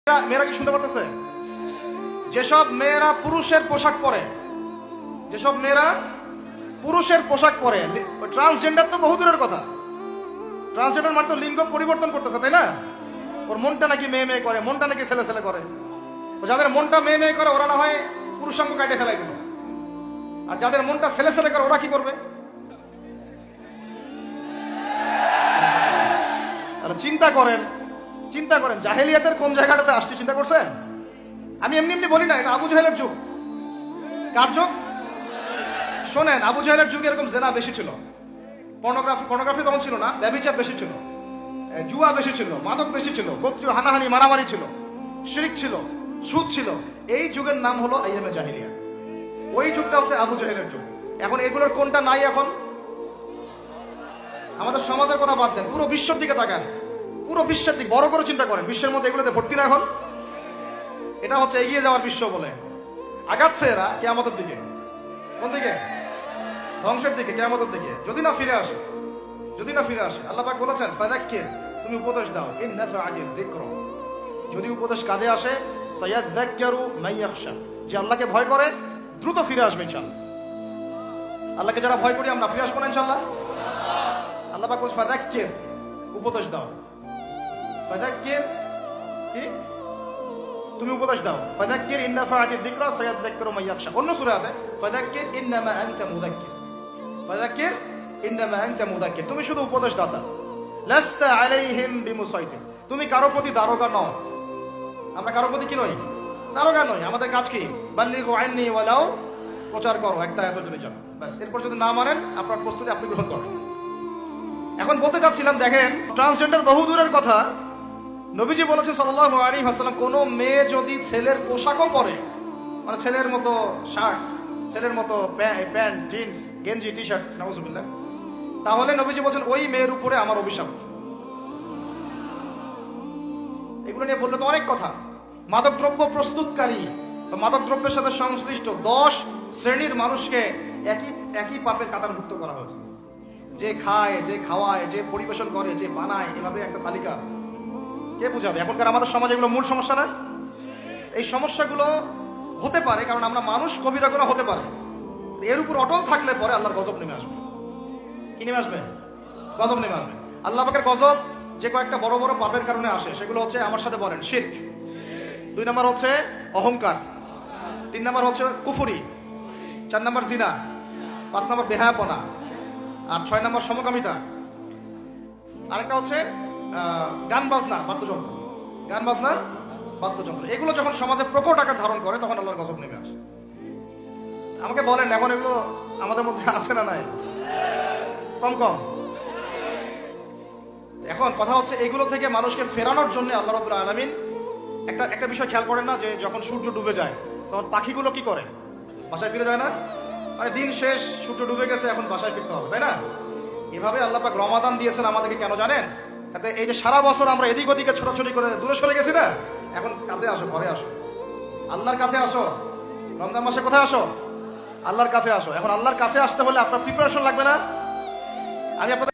মেয়েরা কি শুনতে পারতেছে? যেসব মেয়েরা পুরুষের পোশাক পরে, যেসব মেয়েরা পুরুষের পোশাক পরে, ট্রান্সজেন্ডার তো বহু দূরের কথা। ট্রান্সজেন্ডার মানে তো লিঙ্গ পরিবর্তন করতেছে, তাই না? ওর মনটা নাকি মেয়ে মেয়ে করে, মনটা নাকি ছেলে ছেলে করে। যাদের মনটা মেয়ে মেয়ে করে ওরা না হয় পুরুষাঙ্গ কাটে ফেলাই দিল, আর যাদের মনটা ছেলে ছেলে করে ওরা কি করবে? তাহলে চিন্তা করেন, চিন্তা করেন জাহেলিয়াতের কোন জায়গাটাতে আসছে, চিন্তা করছেন? আমি এমনি এমনি বলি না, এটা আবু জাহেলের যুগ। কার যুগ? শোনেন, আবু জাহেলের যুগে এরকম জেনা বেশি ছিল, পর্নোগ্রাফি তখন ছিল না, ব্যভিচার বেশি ছিল, জুয়া বেশি ছিল, মাদক বেশি ছিল, গোত্রীয় হানাহানি মারামারি ছিল, শিরক ছিল, সুদ ছিল। এই যুগের নাম হলো আইয়ামে জাহিলিয়া। ওই যুগটা হচ্ছে আবু জাহেলের যুগ। এখন এগুলোর কোনটা নাই? এখন আমাদের সমাজের কথা বাদ দেন, পুরো বিশ্বের দিকে তাকান, পুরো বিশ্বের দিকে বড় করে চিন্তা করেন। বিশ্বের মধ্যে এগুলোতে ভর্তি না এখন? এটা হচ্ছে এগিয়ে যাওয়ার বিশ্ব বলে আগাচ্ছে এরা কিয়ামতের দিকে। কোন দিকে? ধ্বংসের দিকে, কিয়ামতের দিকে। যদি না ফিরে আসে, যদি না ফিরে আসে। আল্লাহ পাক বলেছেন ফাযাক্কির, তুমি উপদেশ দাও, ইন নাফআতিয যিকর, যদি উপদেশ কাজে আসে, সায়াযাক্কারু মান ইয়াখশা, যে আল্লাহকে ভয় করে দ্রুত ফিরে আসবে ইনশাআল্লাহ। আল্লাহকে যারা ভয় করি আমরা ফিরে আসবো না ইনশাআল্লাহ। আল্লাহ পাক বলেন ফাযাক্কির, উপদেশ দাও। ফাযাক্কির কি? তুমি উপদেশ দাও। ফাযাক্কির ইন নাফআতিয যিকরা সায়াযাক্কারু মান ইয়াখশা। অন্য সূরা আছে ফাযাক্কির ইন্নামা আনতা মুযাক্কির, ফাযাক্কির ইন্নামা আনতা মুযাক্কির, তুমি শুধু উপদেশ দাতা। লাস্তা আলাইহিম বিমুসাইতির, তুমি কারো প্রতি দারোগা নও। আমরা কারো প্রতি কি নই? দারোগা নই। আমাদের কাজ কি? বাল্লিগু আন্নী ওয়ালাউ, প্রচার করো একটা আয়াতের জন্য যাও, ব্যাস। এরপর যদি না মানেন আপনার প্রস্তুতি আপনি গ্রহণ করেন। এখন বলতে চাচ্ছিলাম, দেখেন ট্রান্সজেন্ডার বহু দূরের কথা, নবীজি বলেছেন সাল্লাল্লাহু আলাইহি ওয়াসাল্লাম, কোন মেয়ে যদি ছেলের পোশাকও পরে, মানে ছেলের মতো শার্ট, ছেলের মতো প্যান্ট, জিন্স, গেঞ্জি, টি শার্ট, নাউজুবিল্লাহ, তাহলে নবীজি বলছেন ওই মেয়ের উপরে আমার অভিশাপ। এগুলো নিয়ে বললে তো অনেক কথা। মাদকদ্রব্য প্রস্তুতকারী, মাদকদ্রব্যের সাথে সংশ্লিষ্ট 10 শ্রেণীর মানুষকে একই পাপের কাতারভুক্ত করা হয়েছে। যে খায়, যে খাওয়ায়, যে পরিবেশন করে, যে বানায়, এভাবে একটা তালিকা আছে। কে বুঝাবে? এখনকার আমাদের সমাজে এগুলো মূল সমস্যা না? এই সমস্যাগুলো হতে পারে কারণ আমরা মানুষ, কবিরা গুনাহ হতে পারে। এর উপর অটল থাকলে পরে আল্লাহর গজব নেমে আসবে। কি নেমে আসবে? গজব নেমে আসবে। আল্লাহ পাকের গজব যে কয়েকটা বড় বড় পাপের কারণে আসে, সেগুলো হচ্ছে, আমার সাথে বলেন, শিরক। 2 নম্বর হচ্ছে অহংকার, 3 নম্বর হচ্ছে কুফরি, 4 নম্বর জিনা, 5 নম্বর বেহায়াপনা, আর 6 নম্বর সমকামিতা। আরেকটা হচ্ছে গান বাজনা, বাদ্যযন্ত্র, গান বাজনা, বাদ্যযন্ত্র। এগুলো যখন সমাজে প্রকট আকার ধারণ করে তখন আল্লাহর গজব নেমে আসে। আমাকে বলেন, এখন এগুলো আমাদের মধ্যে আছে না নাই? কম কম। এখন কথা হচ্ছে, এগুলো থেকে মানুষকে ফেরানোর জন্য আল্লাহ রাব্বুল আলামিন একটা বিষয় খেয়াল করেন না, যে যখন সূর্য ডুবে যায় তখন পাখিগুলো কি করে? বাসায় ফিরে যায় না? মানে দিন শেষ, সূর্য ডুবে গেছে, এখন বাসায় ফিরতে হবে, তাই না? এভাবে আল্লাহ পাক রমাদান দিয়েছেন আমাদেরকে, কেন জানেন? তাতে এই যে সারা বছর আমরা এদিক ওদিকে ছোটাছুটি করে দূরে সরে গেছি না, এখন কাছে আসো, ঘরে আসো, আল্লাহর কাছে আসো। রমজান মাসে কোথায় আসো? আল্লাহর কাছে আসো। এখন আল্লাহর কাছে আসতে হলে আপনার প্রিপারেশন লাগবে না? আমি আপনাদের